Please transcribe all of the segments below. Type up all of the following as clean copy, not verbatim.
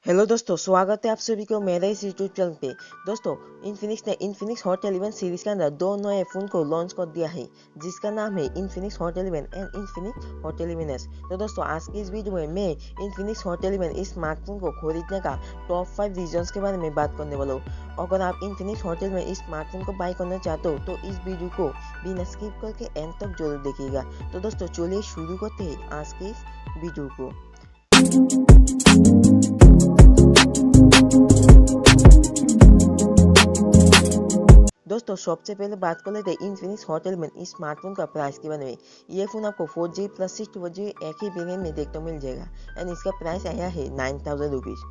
Hello दोस्तों, स्वागत है आप सभी को मेरे इस यूट्यूब चैनल पे। दोस्तों, इन्फिनिक्स ने इन्फिनिक्स हॉट 11 सीरीज के अंदर दो नए फोन को लॉन्च कर दिया है, जिसका नाम है Infinix Hot 11 and Infinix hot 11s। तो दोस्तों, आज की इस वीडियो में मैं इन्फिनिक्स हॉट 11 इस स्मार्टफोन को खरीदने का टॉप 5 रीजंस के बारे में बात करने वाला हूँ। अगर आप इन्फिनिक्स हॉट 11 इस स्मार्टफोन को बाय करना चाहते हो तो इस वीडियो को बिना स्किप करके एंड तक जरूर देखिएगा। तो दोस्तों, चलिए शुरू करते हैं आज के इस वीडियो को। दोस्तों, सबसे पहले बात कर लेते हैं इन्फिनिक्स हॉट 11 इस स्मार्टफोन का प्राइस के बारे में। ये फोन आपको 4G प्लस 64GB एक ही वेरिएंट में देखने को मिल जाएगा एंड इसका प्राइस आया है 9000 रुपीज।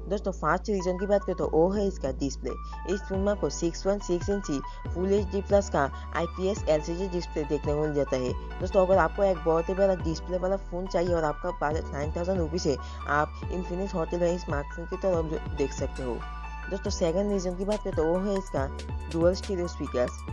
दोस्तों, फर्स्ट रीजन की बात करें तो वो है इसका डिस्प्ले। इस फोन में आपको 6.6 इंची फुल HD प्लस का IPS LCD डिस्प्ले देखने को मिल जाता है। दोस्तों, अगर आपको एक बहुत ही बड़ा डिस्प्ले वाला फोन चाहिए और आपका बजट 9000 रुपीज है, आप इन्फिनिक्स हॉट 11 स्मार्टफोन की तरफ देख सकते हो। दोस्तों, सेकंड रीजन की बात करें तो वो है इसका डुअल स्टीरियो स्पीकर्स।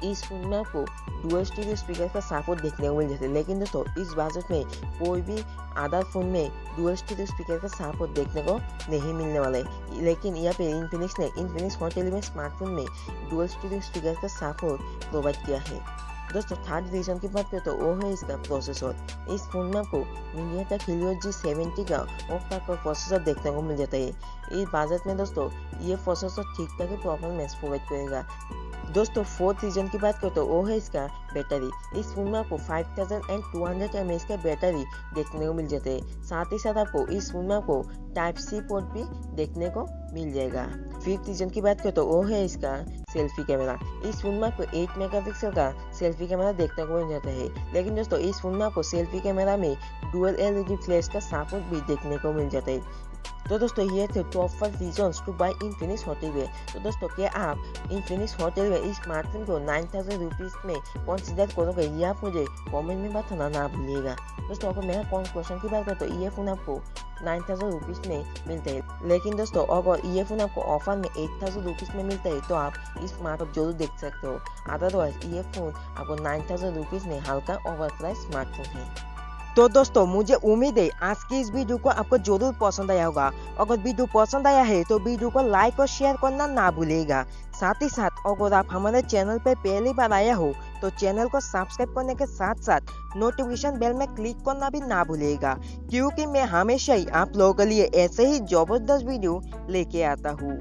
इस फोन में आपको डुअल स्टीरियो स्पीकर का सपोर्ट देखने को मिल जाता है, लेकिन दोस्तों इस बजट में कोई भी अदर फोन में डुअल स्टीरियो स्पीकर का सपोर्ट देखने को नहीं मिलने वाला है। लेकिन यहाँ पे इन्फिनिक्स ने इन्फिनिक्स हॉट 11 स्मार्टफोन में डुअल स्टीरियो स्पीकर का सपोर्ट प्रोवाइड किया है। दोस्तों, थर्ड रीजन की बात करें तो वो है इसका प्रोसेसर। इस फोन में आपको मीडियाटेक हीलियो G70 का ऑक्टा कोर प्रोसेसर देखने को मिल जाता है। इस बजट में दोस्तों ये प्रोसेसर ठीक ठाक परफॉर्मेंस प्रोवाइड करेगा। दोस्तों, फोर्थ रीजन की बात करें तो वो है इसका बैटरी। इस फोन में आपको 5200 mAh का बैटरी देखने को मिल जाता है। साथ ही साथ आपको इस फोन में आपको टाइप सी पोर्ट भी देखने को मिल जाएगा। फिफ्थ रीजन की बात करें तो वो है इसका सेल्फी कैमरा। इस फोन में आपको 8 मेगापिक्सल का सेल्फी कैमरा देखने को मिल जाता है, लेकिन दोस्तों इस फोन में आपको सेल्फी कैमरा में डुअल LED फ्लैश का सपोर्ट भी देखने को मिल जाता है। तो दोस्तों, ये थे top 5 reasons to buy Infinix Hot 11। तो दोस्तों, क्या आप इन्फिनिक्स हॉट 11 इस स्मार्टफोन को 9000 रुपीज में कंसीडर करोगे? ये आप मुझे कमेंट में बताना ना भूलिएगा। दोस्तों, अगर मेरा क्वेश्चन की बात करें तो ये फोन आपको 9000 रुपीज में मिलता है, लेकिन दोस्तों अगर ये फोन आपको ऑफर में 8000 रुपीज में मिलता है तो आप इस स्मार्टफोन जरूर देख सकते हो। अदरवाइज ये फोन आपको 9000 रुपीज में हल्का ओवर प्राइस स्मार्टफोन है। तो दोस्तों, मुझे उम्मीद है आज की इस वीडियो को आपको जरूर पसंद आया होगा। अगर वीडियो पसंद आया है तो वीडियो को लाइक और शेयर करना ना भूलिएगा। साथ ही साथ अगर आप हमारे चैनल पर पहली बार आया हो तो चैनल को सब्सक्राइब करने के साथ साथ नोटिफिकेशन बेल में क्लिक करना भी ना भूलिएगा, क्योंकि मैं हमेशा ही आप लोगों के लिए ऐसे ही जबरदस्त वीडियो लेके आता हूँ।